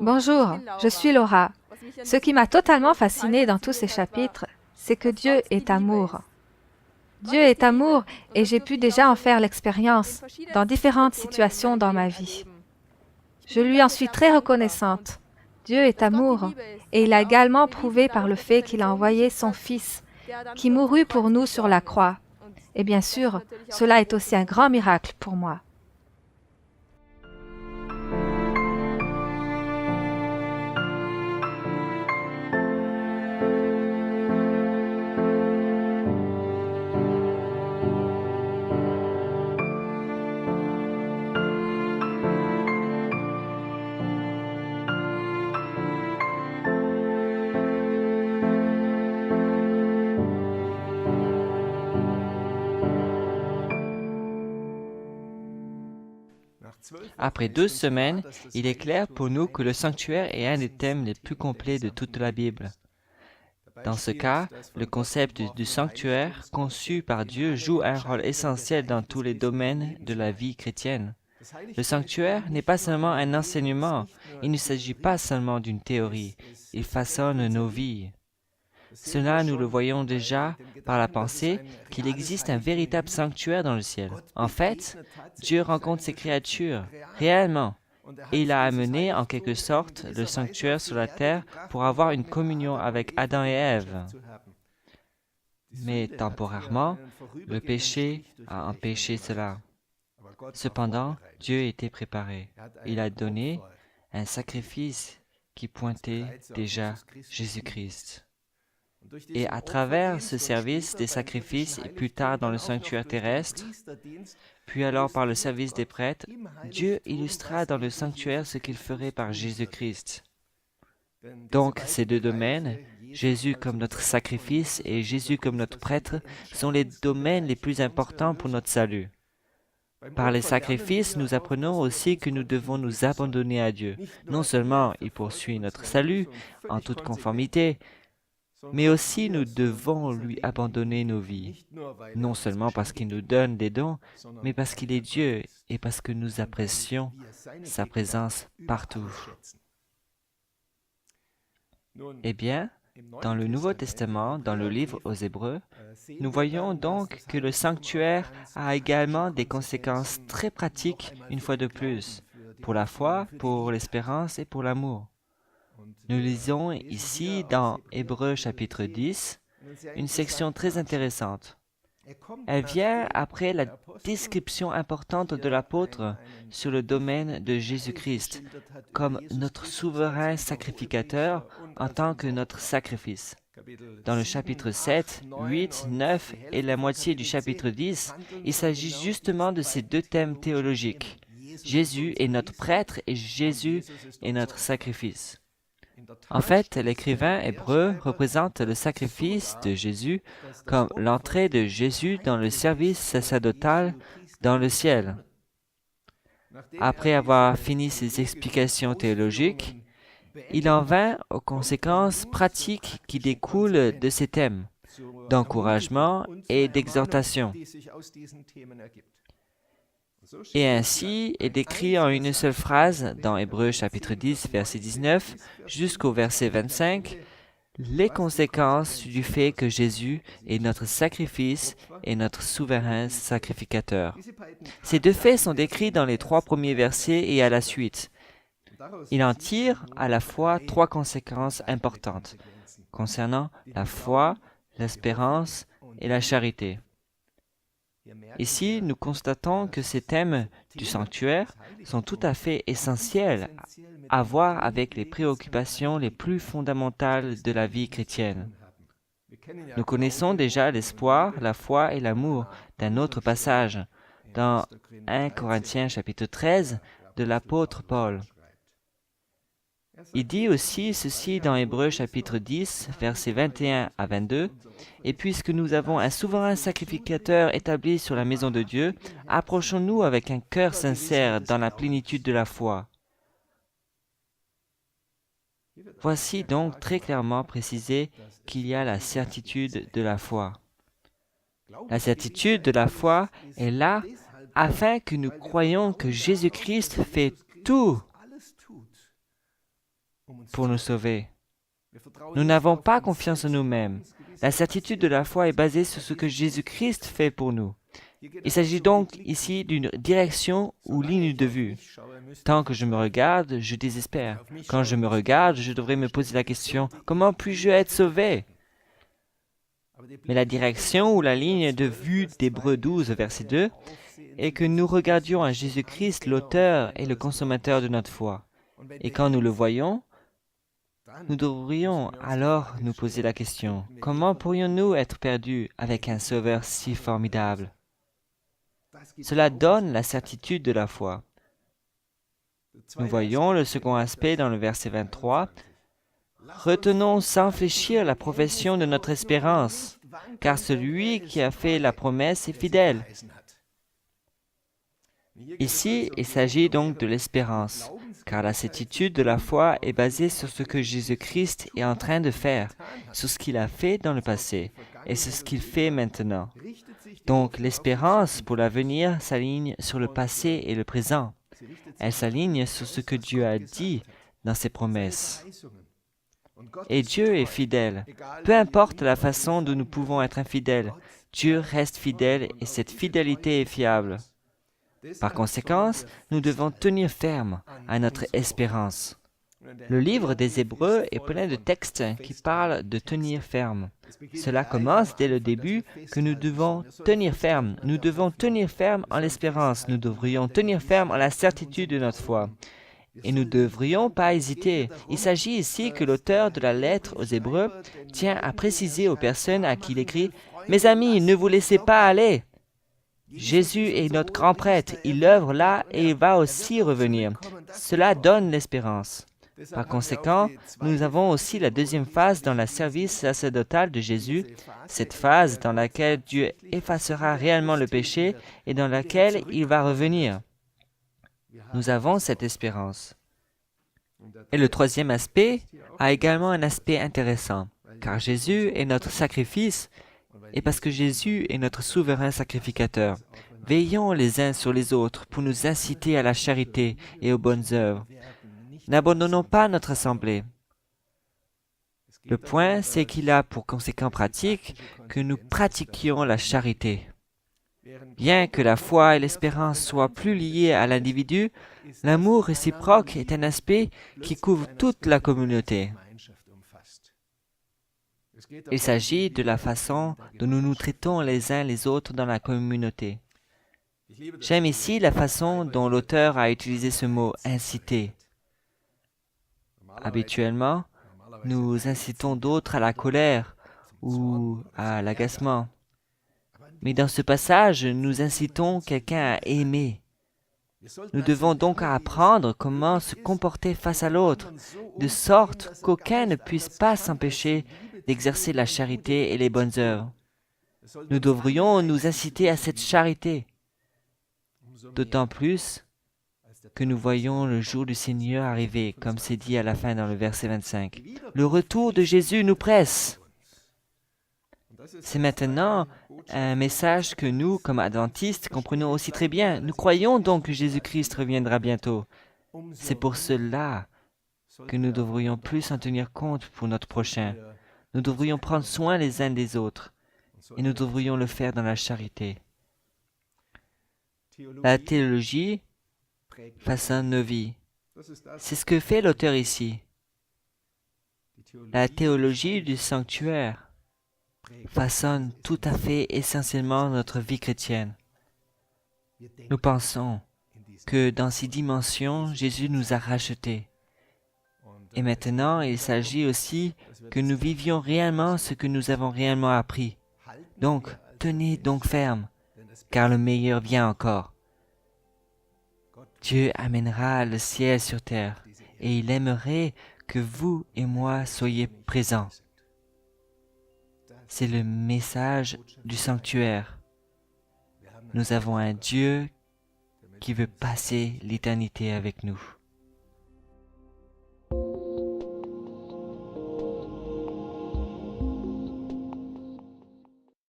Bonjour, je suis Laura. Ce qui m'a totalement fascinée dans tous ces chapitres, c'est que Dieu est amour. Dieu est amour et j'ai pu déjà en faire l'expérience dans différentes situations dans ma vie. Je lui en suis très reconnaissante. Dieu est amour et il a également prouvé par le fait qu'il a envoyé son Fils qui mourut pour nous sur la croix. Et bien sûr, cela est aussi un grand miracle pour moi. Après 12 semaines, il est clair pour nous que le sanctuaire est un des thèmes les plus complets de toute la Bible. Dans ce cas, le concept du sanctuaire conçu par Dieu joue un rôle essentiel dans tous les domaines de la vie chrétienne. Le sanctuaire n'est pas seulement un enseignement, il ne s'agit pas seulement d'une théorie, il façonne nos vies. Cela, nous le voyons déjà par la pensée qu'il existe un véritable sanctuaire dans le ciel. En fait, Dieu rencontre ses créatures, réellement, et il a amené, en quelque sorte, le sanctuaire sur la terre pour avoir une communion avec Adam et Ève. Mais temporairement, le péché a empêché cela. Cependant, Dieu était préparé. Il a donné un sacrifice qui pointait déjà Jésus-Christ. Et à travers ce service des sacrifices et plus tard dans le sanctuaire terrestre, puis alors par le service des prêtres, Dieu illustra dans le sanctuaire ce qu'il ferait par Jésus-Christ. Donc ces deux domaines, Jésus comme notre sacrifice et Jésus comme notre prêtre, sont les domaines les plus importants pour notre salut. Par les sacrifices, nous apprenons aussi que nous devons nous abandonner à Dieu. Non seulement il poursuit notre salut en toute conformité, mais aussi nous devons lui abandonner nos vies, non seulement parce qu'il nous donne des dons, mais parce qu'il est Dieu et parce que nous apprécions sa présence partout. Eh bien, dans le Nouveau Testament, dans le livre aux Hébreux, nous voyons donc que le sanctuaire a également des conséquences très pratiques une fois de plus, pour la foi, pour l'espérance et pour l'amour. Nous lisons ici dans Hébreux chapitre 10, une section très intéressante. Elle vient après la description importante de l'apôtre sur le domaine de Jésus-Christ, comme notre souverain sacrificateur en tant que notre sacrifice. Dans le chapitre 7, 8, 9 et la moitié du chapitre 10, il s'agit justement de ces deux thèmes théologiques. Jésus est notre prêtre et Jésus est notre sacrifice. En fait, l'écrivain hébreu représente le sacrifice de Jésus comme l'entrée de Jésus dans le service sacerdotal dans le ciel. Après avoir fini ses explications théologiques, il en vint aux conséquences pratiques qui découlent de ces thèmes, d'encouragement et d'exhortation. Et ainsi est décrit en une seule phrase dans Hébreux chapitre 10, verset 19 jusqu'au verset 25, les conséquences du fait que Jésus est notre sacrifice et notre souverain sacrificateur. Ces deux faits sont décrits dans les 3 premiers versets et à la suite. Il en tire à la fois 3 conséquences importantes concernant la foi, l'espérance et la charité. Ici, nous constatons que ces thèmes du sanctuaire sont tout à fait essentiels à voir avec les préoccupations les plus fondamentales de la vie chrétienne. Nous connaissons déjà l'espoir, la foi et l'amour d'un autre passage dans 1 Corinthiens chapitre 13 de l'apôtre Paul. Il dit aussi ceci dans Hébreux chapitre 10, versets 21 à 22, « Et puisque nous avons un souverain sacrificateur établi sur la maison de Dieu, approchons-nous avec un cœur sincère dans la plénitude de la foi. » Voici donc très clairement précisé qu'il y a la certitude de la foi. La certitude de la foi est là afin que nous croyions que Jésus-Christ fait tout pour nous sauver. Nous n'avons pas confiance en nous-mêmes. La certitude de la foi est basée sur ce que Jésus-Christ fait pour nous. Il s'agit donc ici d'une direction ou ligne de vue. Tant que je me regarde, je désespère. Quand je me regarde, je devrais me poser la question, comment puis-je être sauvé? Mais la direction ou la ligne de vue d'Hébreux 12, verset 2, est que nous regardions à Jésus-Christ, l'auteur et le consommateur de notre foi. Et quand nous le voyons, nous devrions alors nous poser la question, comment pourrions-nous être perdus avec un Sauveur si formidable? Cela donne la certitude de la foi. Nous voyons le second aspect dans le verset 23. Retenons sans fléchir la profession de notre espérance, car celui qui a fait la promesse est fidèle. Ici, il s'agit donc de l'espérance, car la certitude de la foi est basée sur ce que Jésus-Christ est en train de faire, sur ce qu'il a fait dans le passé et sur ce qu'il fait maintenant. Donc l'espérance pour l'avenir s'aligne sur le passé et le présent. Elle s'aligne sur ce que Dieu a dit dans ses promesses. Et Dieu est fidèle. Peu importe la façon dont nous pouvons être infidèles, Dieu reste fidèle et cette fidélité est fiable. Par conséquent, nous devons tenir ferme à notre espérance. Le livre des Hébreux est plein de textes qui parlent de tenir ferme. Cela commence dès le début que nous devons tenir ferme. Nous devons tenir ferme en l'espérance. Nous devrions tenir ferme en la certitude de notre foi. Et nous ne devrions pas hésiter. Il s'agit ici que l'auteur de la lettre aux Hébreux tient à préciser aux personnes à qui il écrit « Mes amis, ne vous laissez pas aller !» Jésus est notre grand prêtre. Il œuvre là et il va aussi revenir. Cela donne l'espérance. Par conséquent, nous avons aussi la deuxième phase dans le service sacerdotal de Jésus, cette phase dans laquelle Dieu effacera réellement le péché et dans laquelle il va revenir. Nous avons cette espérance. Et le troisième aspect a également un aspect intéressant, car Jésus est notre sacrifice et parce que Jésus est notre souverain sacrificateur. Veillons les uns sur les autres pour nous inciter à la charité et aux bonnes œuvres. N'abandonnons pas notre assemblée. Le point, c'est qu'il a pour conséquent pratique que nous pratiquions la charité. Bien que la foi et l'espérance soient plus liées à l'individu, l'amour réciproque est un aspect qui couvre toute la communauté. Il s'agit de la façon dont nous nous traitons les uns les autres dans la communauté. J'aime ici la façon dont l'auteur a utilisé ce mot « inciter ». Habituellement, nous incitons d'autres à la colère ou à l'agacement. Mais dans ce passage, nous incitons quelqu'un à aimer. Nous devons donc apprendre comment se comporter face à l'autre, de sorte qu'aucun ne puisse pas s'empêcher d'exercer la charité et les bonnes œuvres. Nous devrions nous inciter à cette charité, d'autant plus que nous voyons le jour du Seigneur arriver, comme c'est dit à la fin dans le verset 25. Le retour de Jésus nous presse. C'est maintenant un message que nous, comme adventistes, comprenons aussi très bien. Nous croyons donc que Jésus-Christ reviendra bientôt. C'est pour cela que nous devrions plus en tenir compte pour notre prochain. Nous devrions prendre soin les uns des autres et nous devrions le faire dans la charité. La théologie façonne nos vies. C'est ce que fait l'auteur ici. La théologie du sanctuaire façonne tout à fait essentiellement notre vie chrétienne. Nous pensons que dans ces dimensions, Jésus nous a rachetés. Et maintenant, il s'agit aussi que nous vivions réellement ce que nous avons réellement appris. Donc, tenez donc ferme, car le meilleur vient encore. Dieu amènera le ciel sur terre, et il aimerait que vous et moi soyez présents. C'est le message du sanctuaire. Nous avons un Dieu qui veut passer l'éternité avec nous.